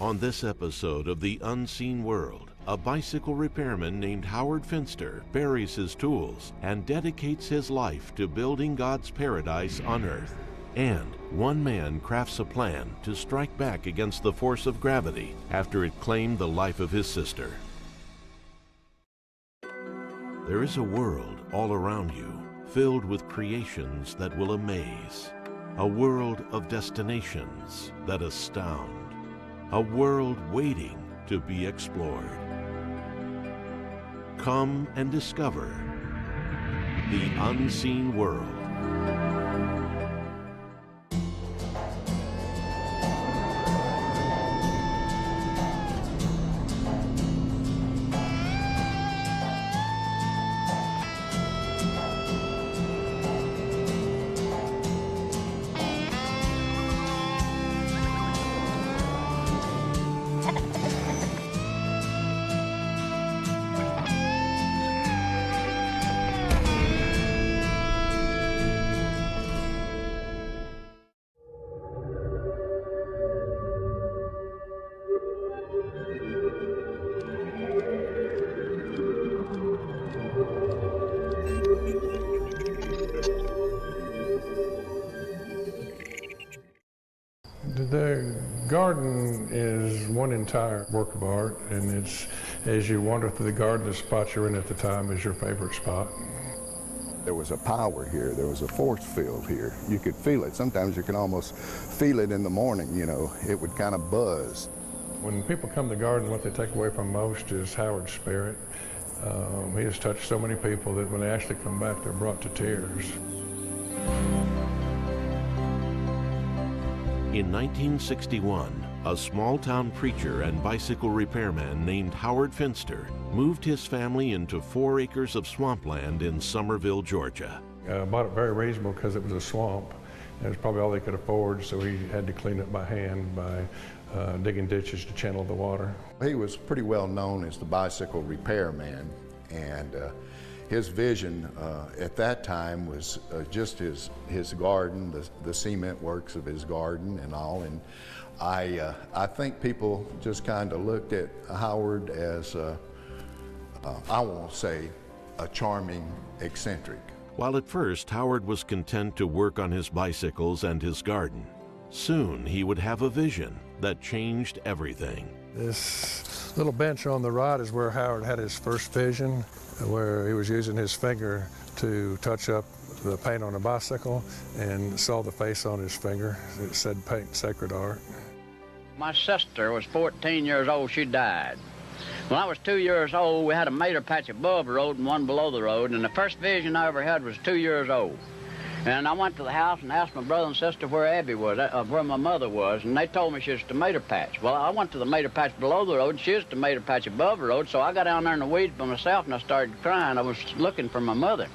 On this episode of The Unseen World, a bicycle repairman named Howard Finster buries his tools and dedicates his life to building God's paradise on earth. And one man crafts a plan to strike back against the force of gravity after it claimed the life of his sister. There is a world all around you, filled with creations that will amaze. A world of destinations that astound. A world waiting to be explored. Come and discover the unseen world. The garden is one entire work of art, and it's, as you wander through the garden, the spot you're in at the time is your favorite spot. There was a power here, there was a force field here. You could feel it. Sometimes you can almost feel it in the morning, you know. It would kind of buzz. When people come to the garden, what they take away from most is Howard's spirit. He has touched so many people that when they actually come back, they're brought to tears. In 1961, a small-town preacher and bicycle repairman named Howard Finster moved his family into 4 acres of swampland in Summerville, Georgia. Bought it very reasonable because it was a swamp. It was probably all they could afford, so he had to clean it by hand by digging ditches to channel the water. He was pretty well known as the bicycle repairman, and his vision at that time was just his garden, the cement works of his garden and all. And I think people just kind of looked at Howard as, I won't say a charming eccentric. While at first Howard was content to work on his bicycles and his garden, soon he would have a vision that changed everything. This little bench on the right is where Howard had his first vision, where he was using his finger to touch up the paint on a bicycle and saw the face on his finger. It said "Paint Sacred Art." My sister was 14 years old. She died. When I was 2 years old, we had a meter patch above the road and one below the road, and the first vision I ever had was 2 years old. And I went to the house and asked my brother and sister where Abby was, where my mother was, and they told me she was at the tomato patch. Well, I went to the tomato patch below the road, and she was at the tomato patch above the road, so I got down there in the weeds by myself, and I started crying. I was looking for my mother.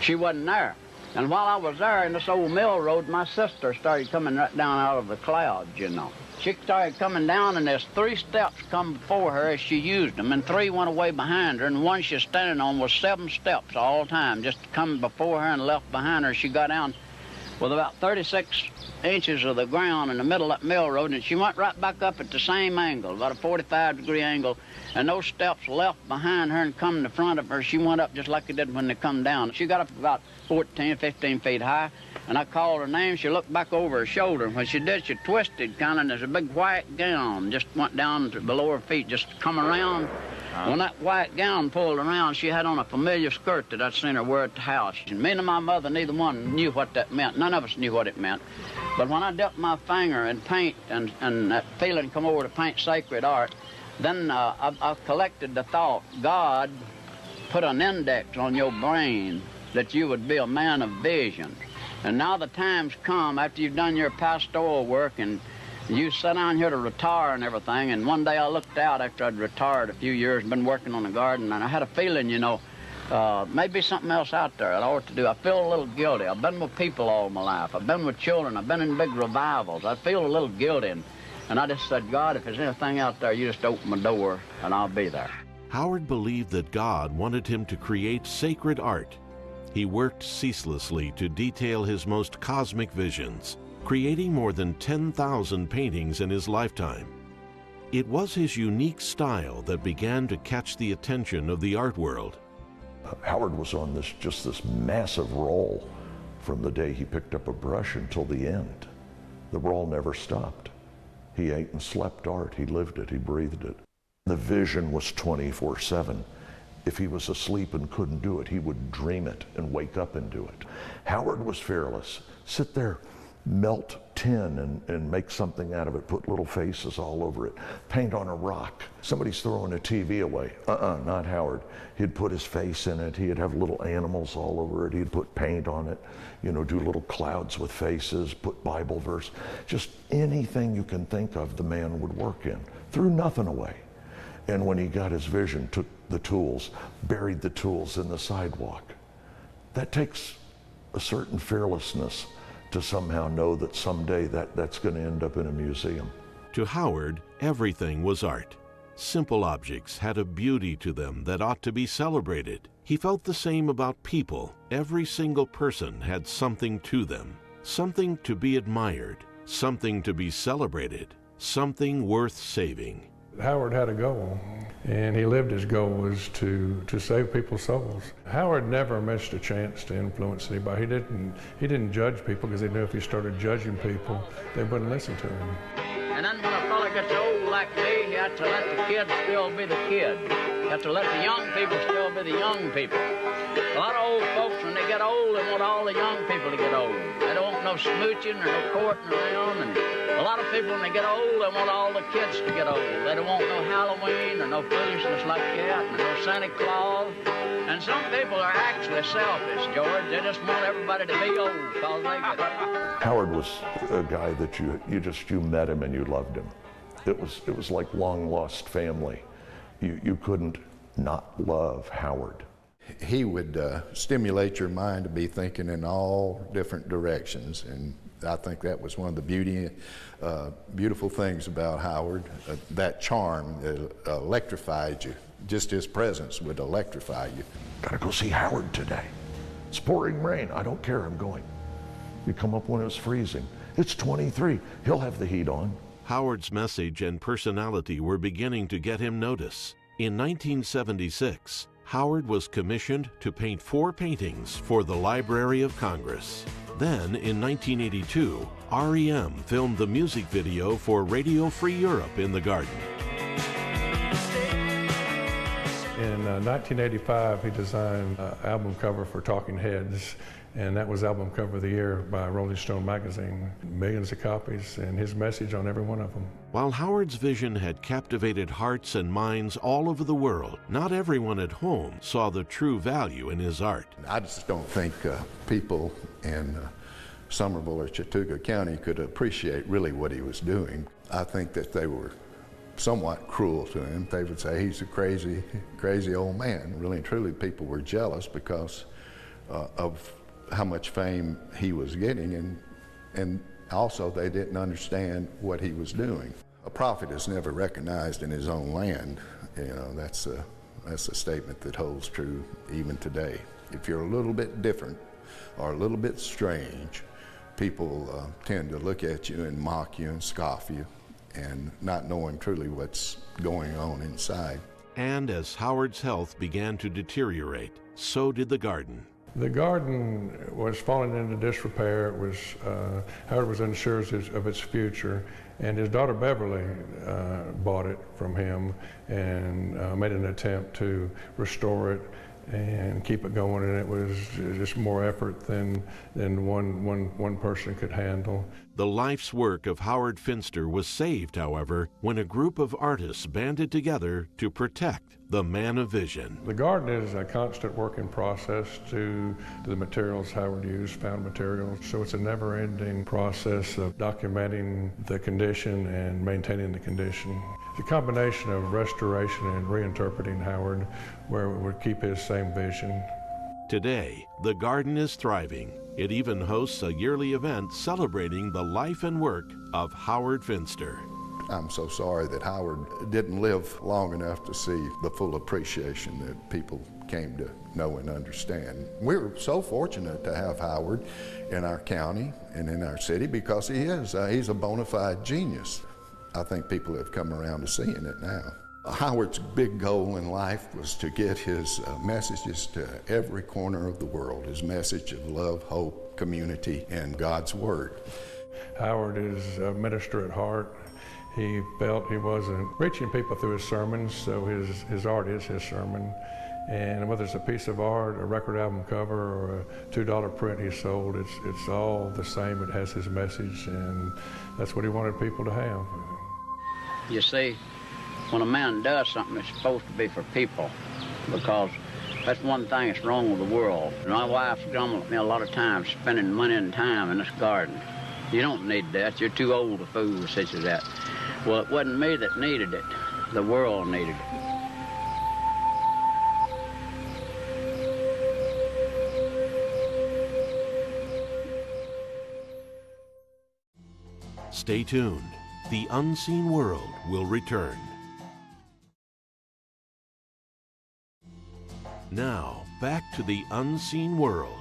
She wasn't there. And while I was there in this old mill road, my sister started coming right down out of the clouds, you know. She started coming down, and there's 3 steps come before her as she used them, and 3 went away behind her, and the one she was standing on was 7 steps all the time, just coming before her and left behind her. She got down with about 36 inches of the ground in the middle of that mill road, and she went right back up at the same angle, about a 45-degree angle, and those steps left behind her and come in the front of her. She went up just like it did when they come down. She got up about 14, 15 feet high, and I called her name. She looked back over her shoulder, and when she did, she twisted kind of, and there's a big white gown just went down to below her feet, just come around. When that white gown pulled around, she had on a familiar skirt that I'd seen her wear at the house. And me and my mother, neither one knew what that meant. None of us knew what it meant. But when I dipped my finger in paint and that feeling come over to Paint Sacred Art, then I collected the thought, God put an index on your brain that you would be a man of vision. And now the time's come after you've done your pastoral work and you sat down here to retire and everything, and one day I looked out after I'd retired a few years, been working on the garden, and I had a feeling, you know, maybe something else out there I ought to do. I feel a little guilty. I've been with people all my life. I've been with children. I've been in big revivals. I feel a little guilty, and I just said, God, if there's anything out there, you just open my door, and I'll be there. Howard believed that God wanted him to create sacred art. He worked ceaselessly to detail his most cosmic visions, creating more than 10,000 paintings in his lifetime. It was his unique style that began to catch the attention of the art world. Howard was on this massive roll from the day he picked up a brush until the end. The roll never stopped. He ate and slept art. He lived it. He breathed it. The vision was 24/7. If he was asleep and couldn't do it, he would dream it and wake up and do it. Howard was fearless. Sit there, melt tin and make something out of it, put little faces all over it, paint on a rock. Somebody's throwing a TV away. Not Howard. He'd put his face in it. He'd have little animals all over it. He'd put paint on it, do little clouds with faces, put Bible verse. Just anything you can think of, the man would work in. Threw nothing away. And when he got his vision, took the tools, buried the tools in the sidewalk. That takes a certain fearlessness to somehow know that someday that's going to end up in a museum. To Howard, everything was art. Simple objects had a beauty to them that ought to be celebrated. He felt the same about people. Every single person had something to them, something to be admired, something to be celebrated, something worth saving. Howard had a goal, and he lived his goal was to save people's souls. Howard never missed a chance to influence anybody. He didn't judge people because he knew if he started judging people, they wouldn't listen to him. And then when a fella gets old like me, he had to let the kids still be the kid. You have to let the young people still be the young people. A lot of old folks, when they get old, they want all the young people to get old. They don't want no smooching or no courting around. And a lot of people, when they get old, they want all the kids to get old. They don't want no Halloween or no foolishness like that, and no Santa Claus. And some people are actually selfish, George. They just want everybody to be old because they get old. Howard was a guy that you met him and you loved him. It was like long lost family. You couldn't not love Howard. He would stimulate your mind to be thinking in all different directions, and I think that was one of the beautiful things about Howard. That charm electrified you. Just his presence would electrify you. Gotta go see Howard today. It's pouring rain. I don't care, I'm going. You come up when it was freezing. It's 23. He'll have the heat on. Howard's message and personality were beginning to get him notice. In 1976, Howard was commissioned to paint 4 paintings for the Library of Congress. Then, in 1982, REM filmed the music video for Radio Free Europe in the Garden. In 1985, he designed an album cover for Talking Heads, and that was album cover of the year by Rolling Stone magazine. Millions of copies, and his message on every one of them. While Howard's vision had captivated hearts and minds all over the world, not everyone at home saw the true value in his art. I just don't think people in Somerville or Chattooga County could appreciate really what he was doing. I think that they were somewhat cruel to him. They would say he's a crazy, crazy old man. Really and truly, people were jealous because of how much fame he was getting, and also they didn't understand what he was doing. A prophet is never recognized in his own land. That's a statement that holds true even today. If you're a little bit different or a little bit strange, people tend to look at you and mock you and scoff you, and not knowing truly what's going on inside. And as Howard's health began to deteriorate, so did the garden. The garden was falling into disrepair. It was, Howard was unsure of its future, and his daughter Beverly bought it from him and made an attempt to restore it and keep it going, and it was just more effort than one person could handle. The life's work of Howard Finster was saved, however, when a group of artists banded together to protect the man of vision. The garden is a constant working process to the materials Howard used, found materials. So it's a never-ending process of documenting the condition and maintaining the condition. It's a combination of restoration and reinterpreting Howard, where it would keep his same vision. Today, the garden is thriving. It even hosts a yearly event celebrating the life and work of Howard Finster. I'm so sorry that Howard didn't live long enough to see the full appreciation that people came to know and understand. We're so fortunate to have Howard in our county and in our city because he's a bona fide genius. I think people have come around to seeing it now. Howard's big goal in life was to get his messages to every corner of the world, his message of love, hope, community, and God's Word. Howard is a minister at heart. He felt he wasn't reaching people through his sermons, so his art is his sermon. And whether it's a piece of art, a record album cover, or a $2 print he sold, it's all the same. It has his message, and that's what he wanted people to have. You see, when a man does something, it's supposed to be for people, because that's one thing that's wrong with the world. My wife's grumbled at me a lot of times, spending money and time in this garden. You don't need that. You're too old to fool with such as that. Well, it wasn't me that needed it. The world needed it. Stay tuned. The Unseen World will return. Now, back to the Unseen World.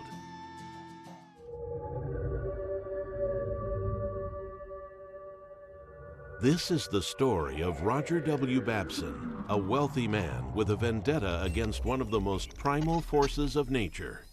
This is the story of Roger W. Babson, a wealthy man with a vendetta against one of the most primal forces of nature.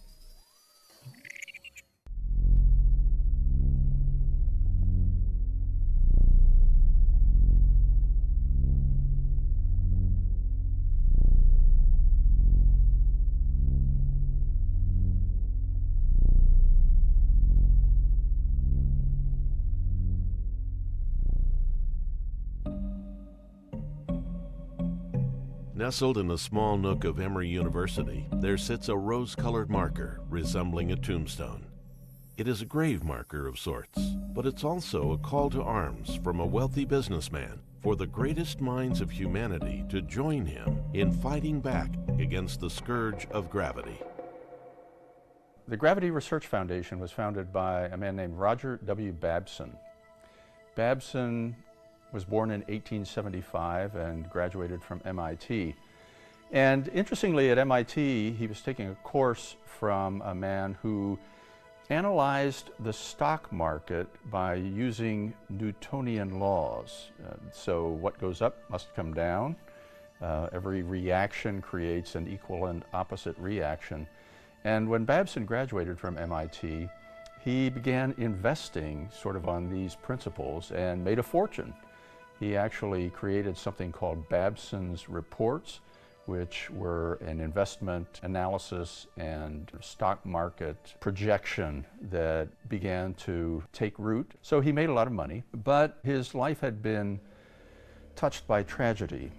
Nestled in a small nook of Emory University, there sits a rose-colored marker resembling a tombstone. It is a grave marker of sorts, but it's also a call to arms from a wealthy businessman for the greatest minds of humanity to join him in fighting back against the scourge of gravity. The Gravity Research Foundation was founded by a man named Roger W. Babson. Babson was born in 1875 and graduated from MIT. And interestingly, at MIT, he was taking a course from a man who analyzed the stock market by using Newtonian laws. So what goes up must come down. Every reaction creates an equal and opposite reaction. And when Babson graduated from MIT, he began investing sort of on these principles and made a fortune. He actually created something called Babson's reports, which were an investment analysis and stock market projection that began to take root. So he made a lot of money, but his life had been touched by tragedy.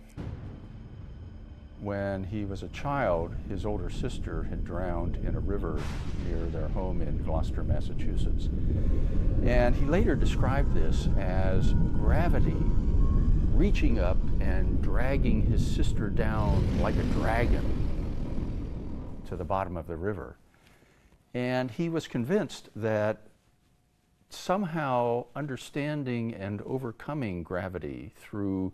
When he was a child, his older sister had drowned in a river near their home in Gloucester, Massachusetts. And he later described this as gravity reaching up and dragging his sister down like a dragon to the bottom of the river. And he was convinced that somehow understanding and overcoming gravity through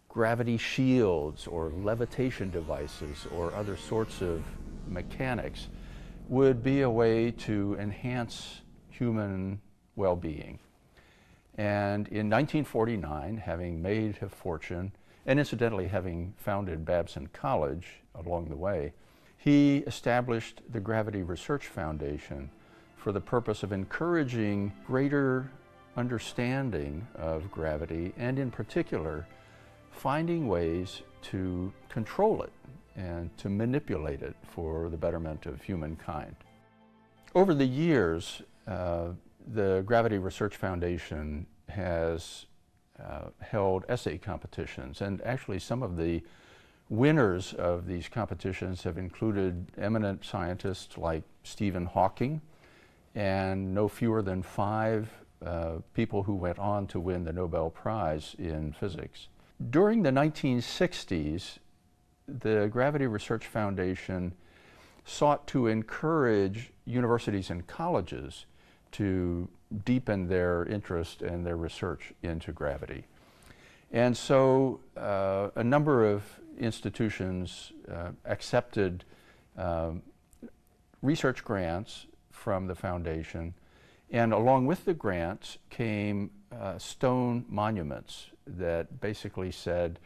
gravity shields or levitation devices or other sorts of mechanics would be a way to enhance human well-being. And in 1949, having made a fortune, and incidentally having founded Babson College along the way, he established the Gravity Research Foundation for the purpose of encouraging greater understanding of gravity, and in particular, finding ways to control it and to manipulate it for the betterment of humankind. Over the years, the Gravity Research Foundation has held essay competitions, and actually some of the winners of these competitions have included eminent scientists like Stephen Hawking, and no fewer than 5 people who went on to win the Nobel Prize in physics. During the 1960s, the Gravity Research Foundation sought to encourage universities and colleges to deepen their interest and their research into gravity. And so a number of institutions accepted research grants from the foundation And along with the grants came stone monuments that basically said,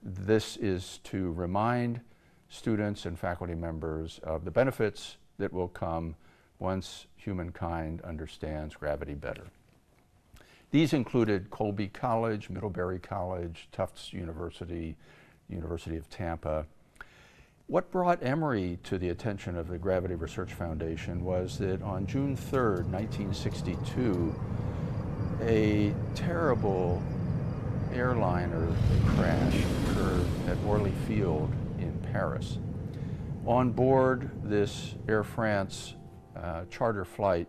this is to remind students and faculty members of the benefits that will come once humankind understands gravity better. These included Colby College, Middlebury College, Tufts University, University of Tampa. What brought Emory to the attention of the Gravity Research Foundation was that on June 3rd, 1962, a terrible airliner crash occurred at Orly Field in Paris. On board this Air France charter flight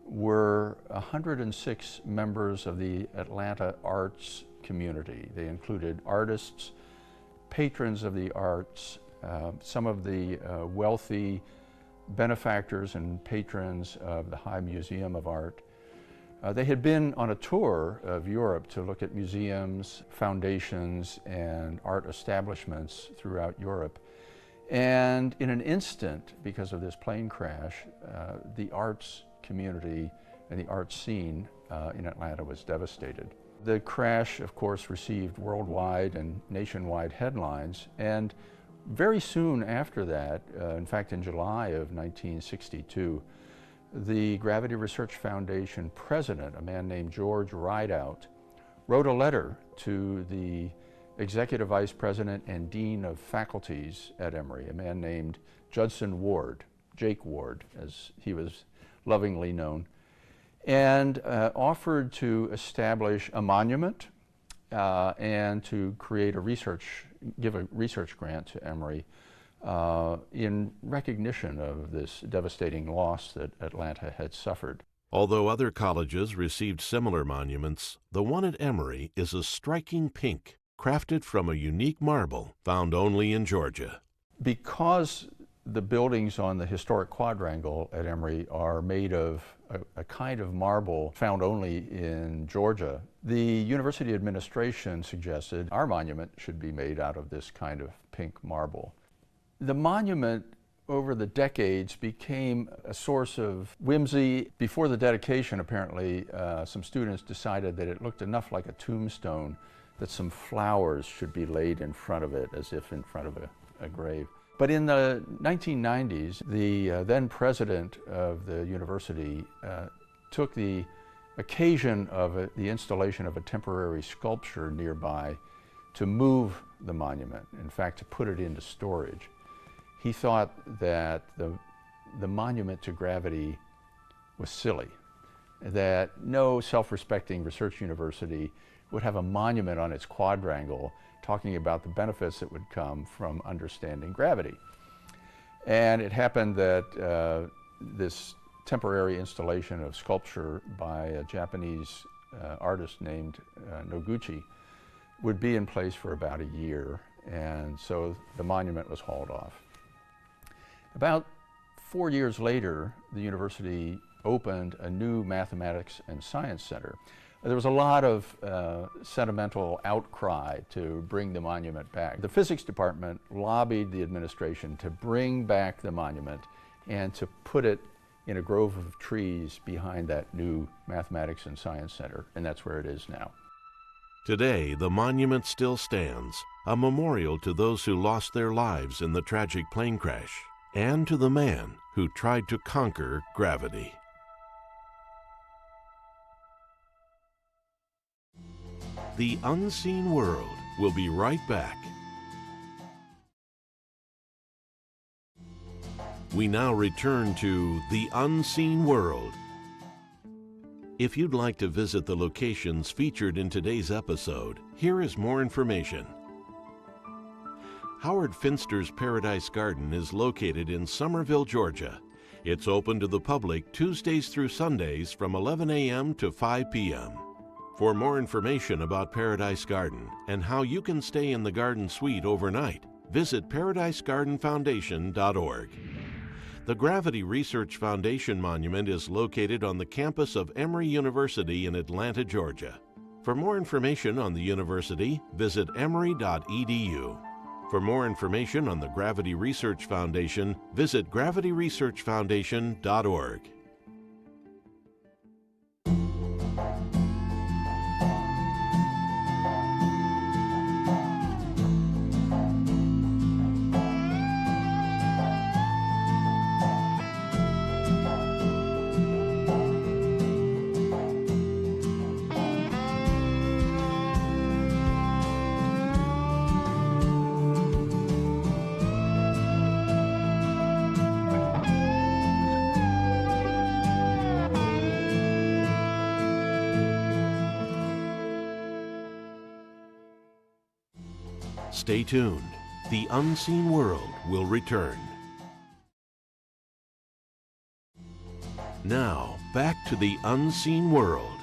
were 106 members of the Atlanta arts community. They included artists, patrons of the arts, some of the wealthy benefactors and patrons of the High Museum of Art. They had been on a tour of Europe to look at museums, foundations, and art establishments throughout Europe. And in an instant, because of this plane crash, the arts community and the art scene in Atlanta was devastated. The crash, of course, received worldwide and nationwide headlines, and very soon after that, in fact in July of 1962, the Gravity Research Foundation president, a man named George Rideout, wrote a letter to the executive vice president and dean of faculties at Emory, a man named Judson Ward, Jake Ward, as he was lovingly known, and offered to establish a monument and to create give a research grant to Emory in recognition of this devastating loss that Atlanta had suffered. Although other colleges received similar monuments, the one at Emory is a striking pink, crafted from a unique marble found only in Georgia. Because the buildings on the historic quadrangle at Emory are made of a kind of marble found only in Georgia, the university administration suggested our monument should be made out of this kind of pink marble. The monument over the decades became a source of whimsy. Before the dedication, apparently, some students decided that it looked enough like a tombstone that some flowers should be laid in front of it, as if in front of a grave. But in the 1990s, the then president of the university took the occasion of the installation of a temporary sculpture nearby to move the monument, in fact, to put it into storage. He thought that the monument to gravity was silly, that no self-respecting research university would have a monument on its quadrangle talking about the benefits that would come from understanding gravity. And it happened that this temporary installation of sculpture by a Japanese artist named Noguchi would be in place for about a year, and so the monument was hauled off. About 4 years later, the university opened a new mathematics and science center. There was a lot of sentimental outcry to bring the monument back. The physics department lobbied the administration to bring back the monument and to put it in a grove of trees behind that new mathematics and science center, and that's where it is now. Today, the monument still stands, a memorial to those who lost their lives in the tragic plane crash, and to the man who tried to conquer gravity. The Unseen World will be right back. We now return to The Unseen World. If you'd like to visit the locations featured in today's episode, here is more information. Howard Finster's Paradise Garden is located in Summerville, Georgia. It's open to the public Tuesdays through Sundays from 11 a.m. to 5 p.m. For more information about Paradise Garden and how you can stay in the garden suite overnight, visit paradisegardenfoundation.org. The Gravity Research Foundation Monument is located on the campus of Emory University in Atlanta, Georgia. For more information on the university, visit emory.edu. For more information on the Gravity Research Foundation, visit gravityresearchfoundation.org. Stay tuned. The unseen world will return. Now, back to the unseen world.